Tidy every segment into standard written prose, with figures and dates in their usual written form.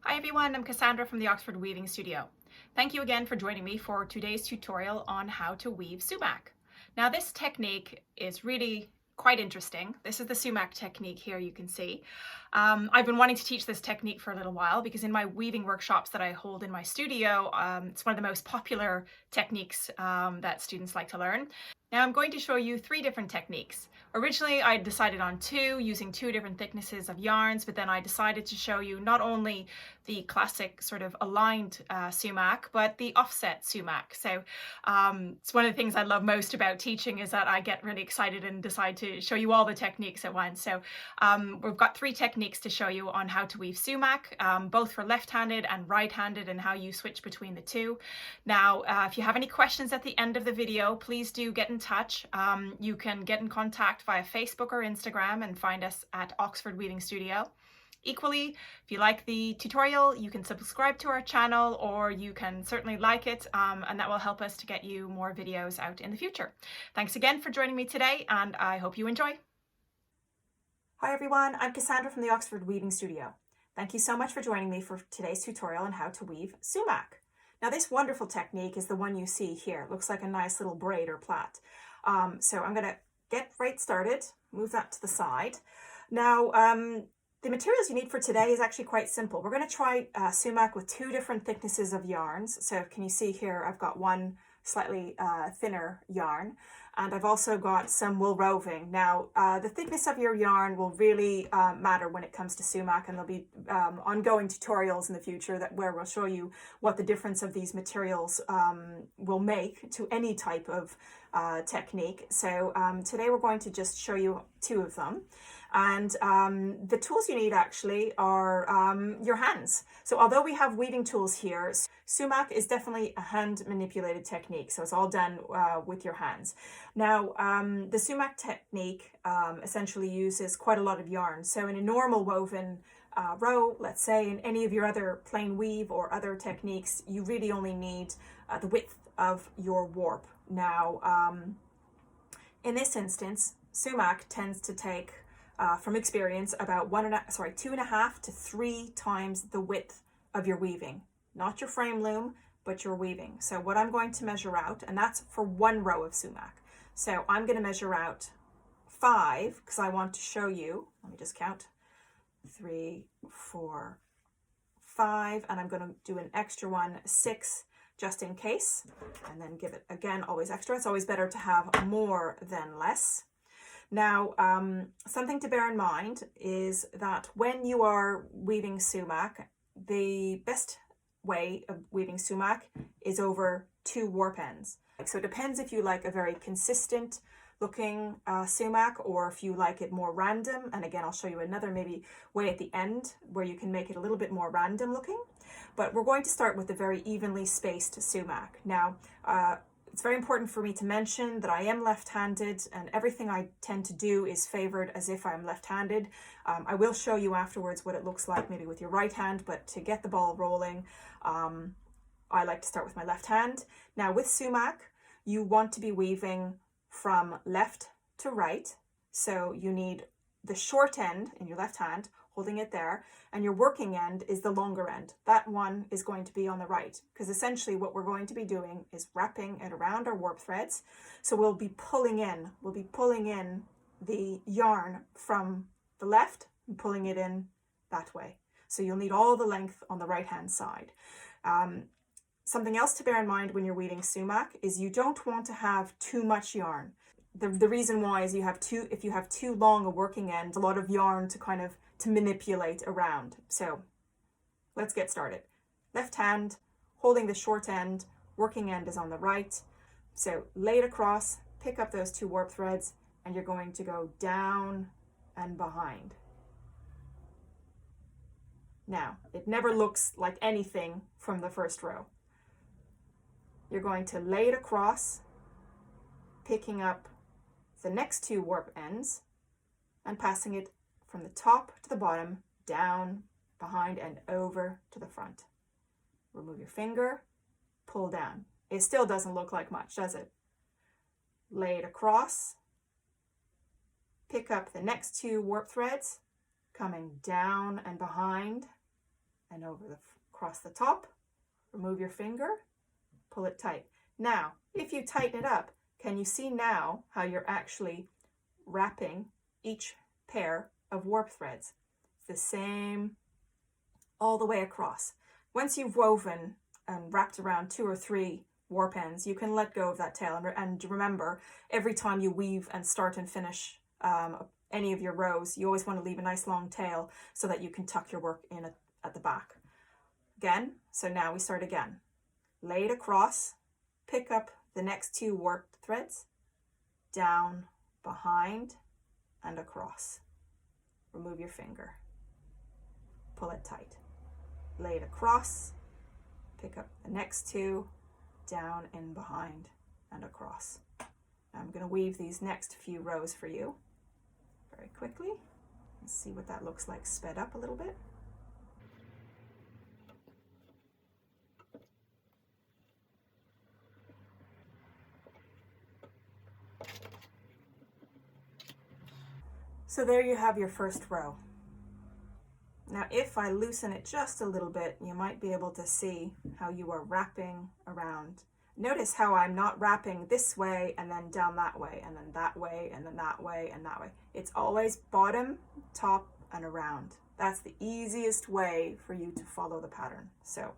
Hi everyone, I'm Cassandra from the Oxford Weaving Studio. Thank you again for joining me for today's tutorial on how to weave sumac. Now this technique is really quite interesting. This is the sumac technique here you can see. I've been wanting to teach this technique for a little while because in my weaving workshops that I hold in my studio, it's one of the most popular techniques that students like to learn. Now I'm going to show you 3 different techniques. Originally I decided on 2 using 2 different thicknesses of yarns, but then I decided to show you not only the classic sort of aligned sumac, but the offset sumac. So it's one of the things I love most about teaching is that I get really excited and decide to show you all the techniques at once. So we've got 3 techniques to show you on how to weave sumac, both for left-handed and right-handed, and how you switch between the 2. Now, if you have any questions at the end of the video, please do get in touch. You can get in contact via Facebook or Instagram and find us at Oxford Weaving Studio. Equally, if you like the tutorial, you can subscribe to our channel, or you can certainly like it, and that will help us to get you more videos out in the future. Thanks again for joining me today, and I hope you enjoy. Hi everyone, I'm Cassandra from the Oxford Weaving Studio. Thank you so much for joining me for today's tutorial on how to weave sumac. Now this wonderful technique is the one you see here. It looks like a nice little braid or plait. So I'm going to get right started, move that to the side. Now the materials you need for today is actually quite simple. We're going to try sumac with 2 different thicknesses of yarns. So can you see here I've got one slightly thinner yarn, and I've also got some wool roving. Now the thickness of your yarn will really matter when it comes to sumac, and there'll be ongoing tutorials in the future where we'll show you what the difference of these materials will make to any type of technique. So today we're going to just show you 2 of them. And the tools you need actually are your hands. So although we have weaving tools here, sumac is definitely a hand manipulated technique. So it's all done with your hands. Now the sumac technique essentially uses quite a lot of yarn. So in a normal woven row, let's say, in any of your other plain weave or other techniques, you really only need the width of your warp. Now in this instance, sumac tends to take from experience about 2.5 to 3 times the width of your weaving, not your frame loom, but your weaving. So what I'm going to measure out, and that's for 1 row of sumac. So I'm going to measure out 5 because I want to show you. Let me just count. 3, 4, 5, and I'm going to do an extra one, 6, just in case, and then give it again, always extra. It's always better to have more than less. Now, something to bear in mind is that when you are weaving sumac, the best way of weaving sumac is over 2 warp ends. So it depends if you like a very consistent looking sumac, or if you like it more random. And again, I'll show you another maybe way at the end where you can make it a little bit more random looking. But we're going to start with a very evenly spaced sumac. Now, it's very important for me to mention that I am left-handed, and everything I tend to do is favored as if I'm left-handed. I will show you afterwards what it looks like maybe with your right hand, but to get the ball rolling, I like to start with my left hand. Now with sumac, you want to be weaving from left to right. So you need the short end in your left hand, holding it there, and your working end is the longer end. That one is going to be on the right, because essentially what we're going to be doing is wrapping it around our warp threads. So we'll be pulling in the yarn from the left and pulling it in that way. So you'll need all the length on the right hand side. Something else to bear in mind when you're weaving sumac is you don't want to have too much yarn. The reason why is if you have too long a working end, a lot of yarn to manipulate around. So let's get started. Left hand holding the short end, working end is on the right. So lay it across, pick up those 2 warp threads, and you're going to go down and behind. Now, it never looks like anything from the first row. You're going to lay it across, picking up the next 2 warp ends and passing it from the top to the bottom, down, behind, and over to the front. Remove your finger, pull down. It still doesn't look like much, does it? Lay it across, pick up the next 2 warp threads, coming down and behind, and across the top. Remove your finger, pull it tight. Now, if you tighten it up, can you see now how you're actually wrapping each pair of warp threads? It's the same all the way across. Once you've woven and wrapped around 2 or 3 warp ends, you can let go of that tail. And remember, every time you weave and start and finish any of your rows, you always want to leave a nice long tail so that you can tuck your work in at the back. Again, so now we start again. Lay it across, pick up the next 2 warped threads, down, behind, and across. Remove your finger. Pull it tight. Lay it across, pick up the next 2, down, in, behind, and across. Now I'm going to weave these next few rows for you very quickly. Let's see what that looks like sped up a little bit. So there you have your first row. Now if I loosen it just a little bit, you might be able to see how you are wrapping around. Notice how I'm not wrapping this way and then down that way and then that way and then that way and that way. It's always bottom, top, and around. That's the easiest way for you to follow the pattern. So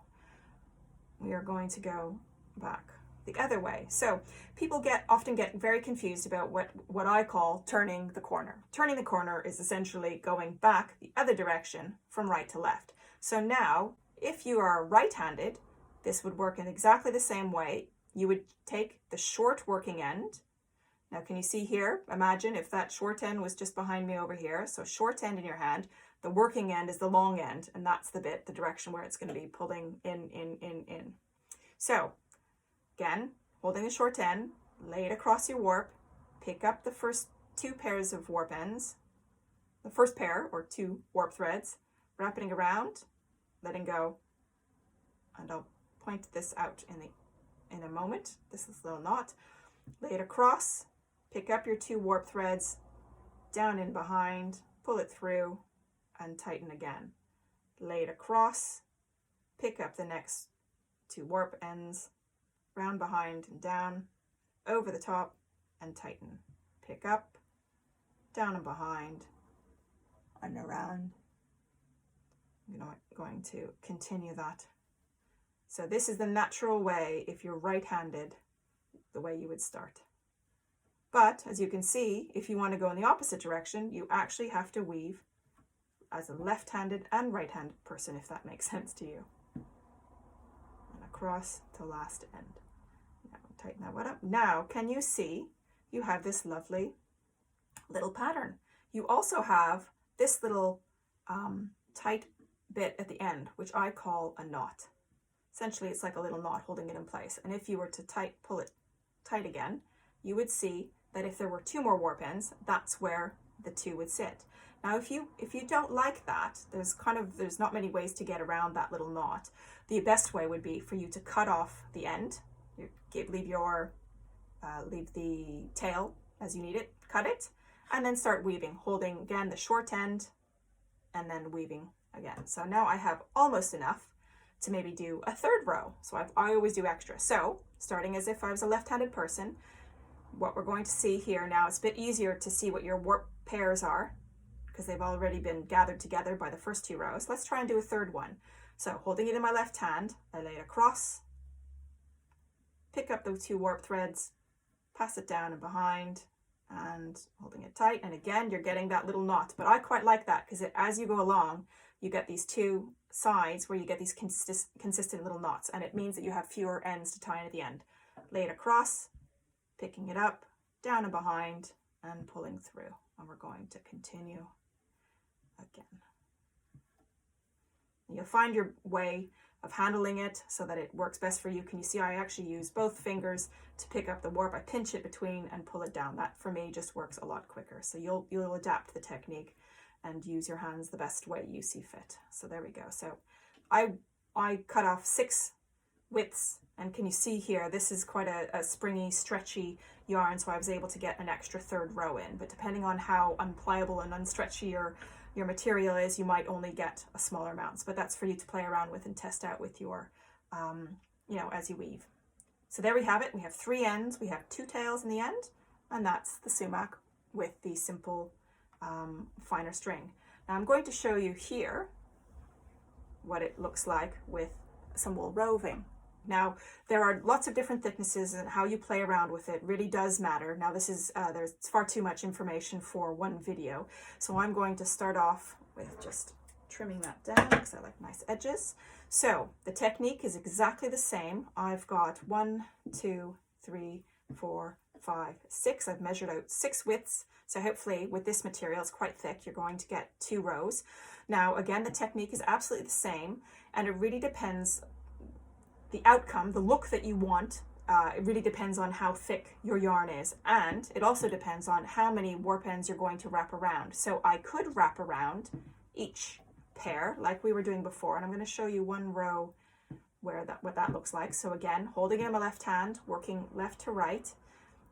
we are going to go back the other way. So people often get very confused about what I call turning the corner. Turning the corner is essentially going back the other direction from right to left. So now, if you are right-handed, this would work in exactly the same way. You would take the short working end. Now, can you see here? Imagine if that short end was just behind me over here. So short end in your hand, the working end is the long end, and that's the direction where it's going to be pulling in. So again, holding the short end, lay it across your warp, pick up the first 2 pairs of warp ends, the first pair or 2 warp threads, wrapping around, letting go, and I'll point this out in a moment. This is a little knot. Lay it across, pick up your 2 warp threads, down in behind, pull it through, and tighten again. Lay it across, pick up the next 2 warp ends, round behind and down, over the top, and tighten. Pick up, down and behind, and around. I'm going to continue that. So this is the natural way, if you're right-handed, the way you would start. But as you can see, if you want to go in the opposite direction, you actually have to weave as a left-handed and right-handed person, if that makes sense to you. And across to last end. Now tighten that one up. Now, can you see you have this lovely little pattern? You also have this little tight bit at the end, which I call a knot. Essentially, it's like a little knot holding it in place. And if you were to pull it tight again, you would see that if there were 2 more warp ends, that's where the 2 would sit. Now, if you don't like that, there's not many ways to get around that little knot. The best way would be for you to cut off the end. Leave the tail as you need it, cut it, and then start weaving, holding again the short end, and then weaving again. So now I have almost enough to maybe do a 3rd row. So I always do extra. So starting as if I was a left-handed person, what we're going to see here now, it's a bit easier to see what your warp pairs are because they've already been gathered together by the first 2 rows. Let's try and do a 3rd one. So holding it in my left hand, I lay it across, pick up those 2 warp threads, pass it down and behind, and holding it tight. And again, you're getting that little knot, but I quite like that because as you go along, you get these 2 sides where you get these consistent little knots, and it means that you have fewer ends to tie in at the end. Lay it across, picking it up, down and behind, and pulling through. And we're going to continue again. You'll find your way of handling it so that it works best for you. Can you see I actually use both fingers to pick up the warp? I pinch it between and pull it down. That for me just works a lot quicker. So you'll adapt the technique and use your hands the best way you see fit. So there we go. So I cut off 6 widths, and can you see here, this is quite a springy, stretchy yarn, so I was able to get an extra 3rd row in. But depending on how unpliable and unstretchy your your material is, you might only get a smaller amount, but that's for you to play around with and test out with your, you know, as you weave. So there we have it. We have 3 ends, we have 2 tails in the end, and that's the sumac with the simple finer string. Now I'm going to show you here what it looks like with some wool roving. Now there are lots of different thicknesses, and how you play around with it really does matter. Now this is there's far too much information for one video, so I'm going to start off with just trimming that down because I like nice edges. So the technique is exactly the same. I've got 1, 2, 3, 4, 5, 6. I've measured out 6 widths. So hopefully with this material, it's quite thick, you're going to get 2 rows. Now again, the technique is absolutely the same, and it really depends, the outcome, the look that you want, it really depends on how thick your yarn is, and it also depends on how many warp ends you're going to wrap around. So I could wrap around each pair like we were doing before, and I'm going to show you one row where what that looks like. So again, holding it in my left hand, working left to right,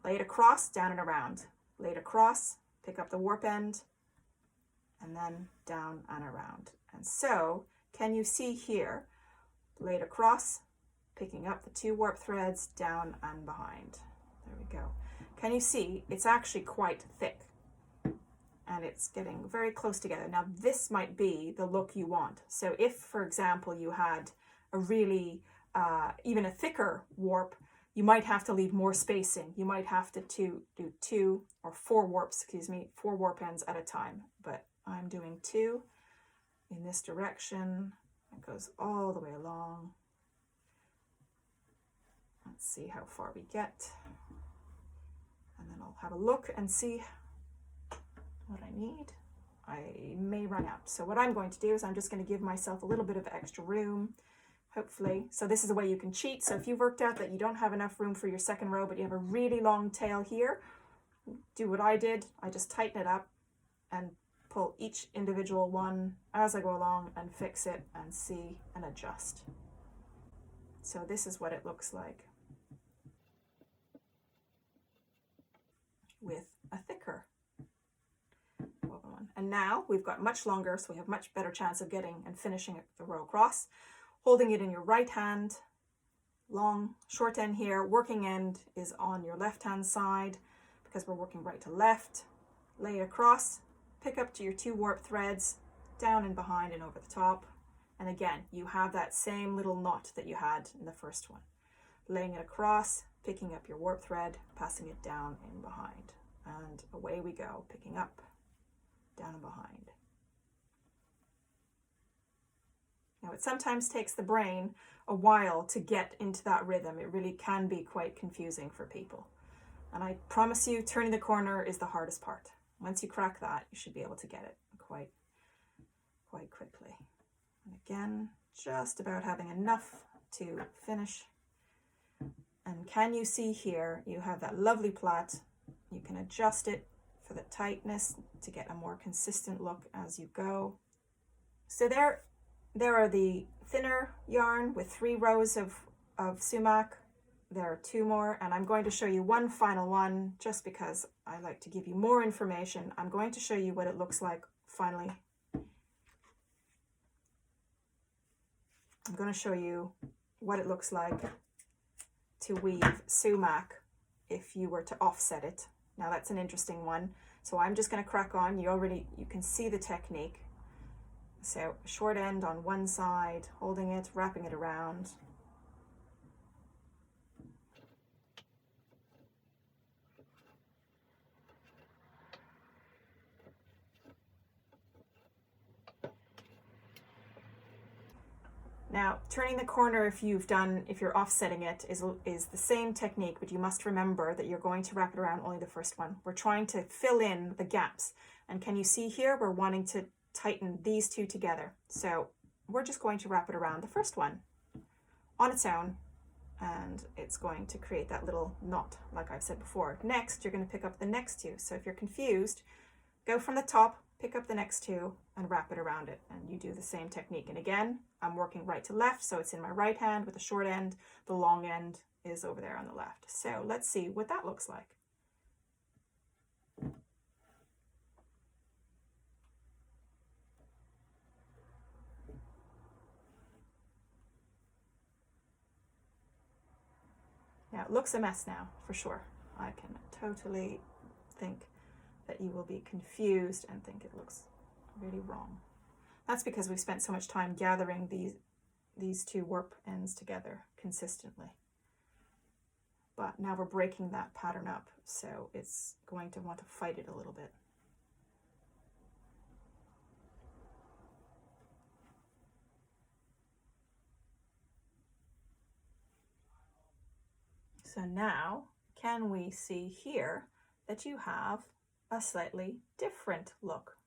lay it across, down and around, lay it across, pick up the warp end, and then down and around. And so can you see here, lay it across, picking up the 2 warp threads, down and behind. There we go. Can you see it's actually quite thick, and it's getting very close together. Now this might be the look you want. So if, for example, you had a really, even a thicker warp, you might have to leave more spacing. You might have to do 2 or 4 warps, 4 warp ends at a time. But I'm doing 2 in this direction. It goes all the way along. Let's see how far we get. And then I'll have a look and see what I need. I may run out. So what I'm going to do is I'm just going to give myself a little bit of extra room, hopefully. So this is a way you can cheat. So if you've worked out that you don't have enough room for your second row, but you have a really long tail here, do what I did. I just tighten it up and pull each individual one as I go along and fix it and see and adjust. So this is what it looks like with a thicker woven one. And now we've got much longer, so we have much better chance of getting and finishing the row across. Holding it in your right hand, long short end here, working end is on your left hand side because we're working right to left. Lay it across, pick up to your 2 warp threads, down and behind and over the top. And again, you have that same little knot that you had in the first one. Laying it across, picking up your warp thread, passing it down and behind. And away we go, picking up, down and behind. Now it sometimes takes the brain a while to get into that rhythm. It really can be quite confusing for people. And I promise you, turning the corner is the hardest part. Once you crack that, you should be able to get it quite quickly. And again, just about having enough to finish. And can you see here, you have that lovely plait. You can adjust it for the tightness to get a more consistent look as you go. So there are the thinner yarn with 3 rows of sumac. There are 2 more, and I'm going to show you one final one just because I like to give you more information. I'm going to show you what it looks like finally. I'm going to show you what it looks like to weave sumac if you were to offset it. Now that's an interesting one. So I'm just going to crack on. You can see the technique. So short end on one side, holding it, wrapping it around. Now, turning the corner if you're offsetting it is the same technique, but you must remember that you're going to wrap it around only the first one. We're trying to fill in the gaps. And can you see here, we're wanting to tighten these 2 together. So we're just going to wrap it around the first one on its own, and it's going to create that little knot, like I've said before. Next, you're going to pick up the next 2. So if you're confused, go from the top, pick up the next 2 and wrap it around it, and you do the same technique. And again, I'm working right to left, so it's in my right hand with the short end. The long end is over there on the left. So let's see what that looks like. Now it looks a mess now, for sure. I can totally think that you will be confused and think it looks really wrong. That's because we've spent so much time gathering these two warp ends together consistently. But now we're breaking that pattern up, so it's going to want to fight it a little bit. So now, can we see here that you have a slightly different look?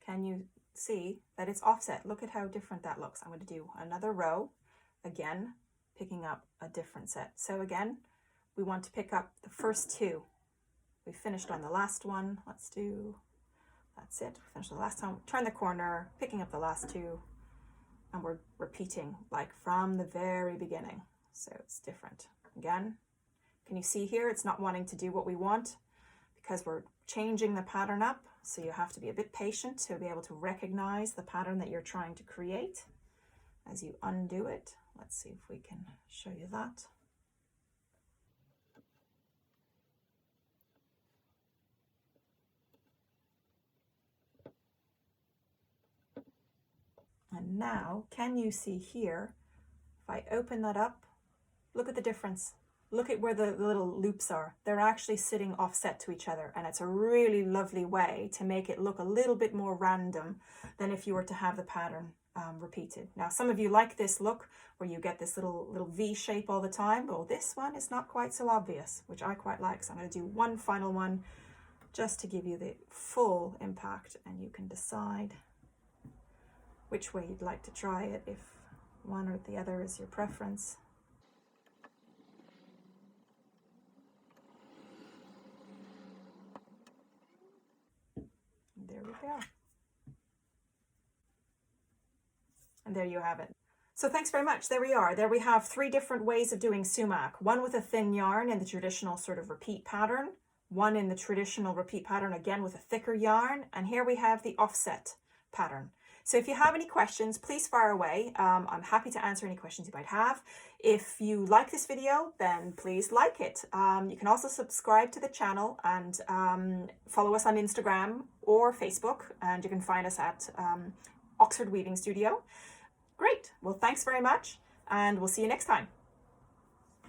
Can you see that it's offset? Look at how different that looks. I'm going to do another row, again, picking up a different set. So again, we want to pick up the first two. We finished on the last one. That's it. We finished the last time. Turn the corner, picking up the last two, and we're repeating like from the very beginning. So it's different. Again, can you see here? It's not wanting to do what we want because we're changing the pattern up. So you have to be a bit patient to be able to recognize the pattern that you're trying to create as you undo it. Let's see if we can show you that. And now, can you see here, if I open that up, look at the difference. Look at where the little loops are. They're actually sitting offset to each other, and it's a really lovely way to make it look a little bit more random than if you were to have the pattern repeated. Now, some of you like this look where you get this little V shape all the time. Well, this one is not quite so obvious, which I quite like. So I'm going to do one final one just to give you the full impact, and you can decide which way you'd like to try it, if one or the other is your preference. And there we go. And there you have it. So thanks very much. There we are. There we have 3 different ways of doing sumac. One with a thin yarn in the traditional sort of repeat pattern, one in the traditional repeat pattern again with a thicker yarn, and here we have the offset pattern. So if you have any questions, please fire away. I'm happy to answer any questions you might have. If you like this video, then please like it. You can also subscribe to the channel and follow us on Instagram or Facebook, and you can find us at Oxford Weaving Studio. Great. Well, thanks very much, and we'll see you next time.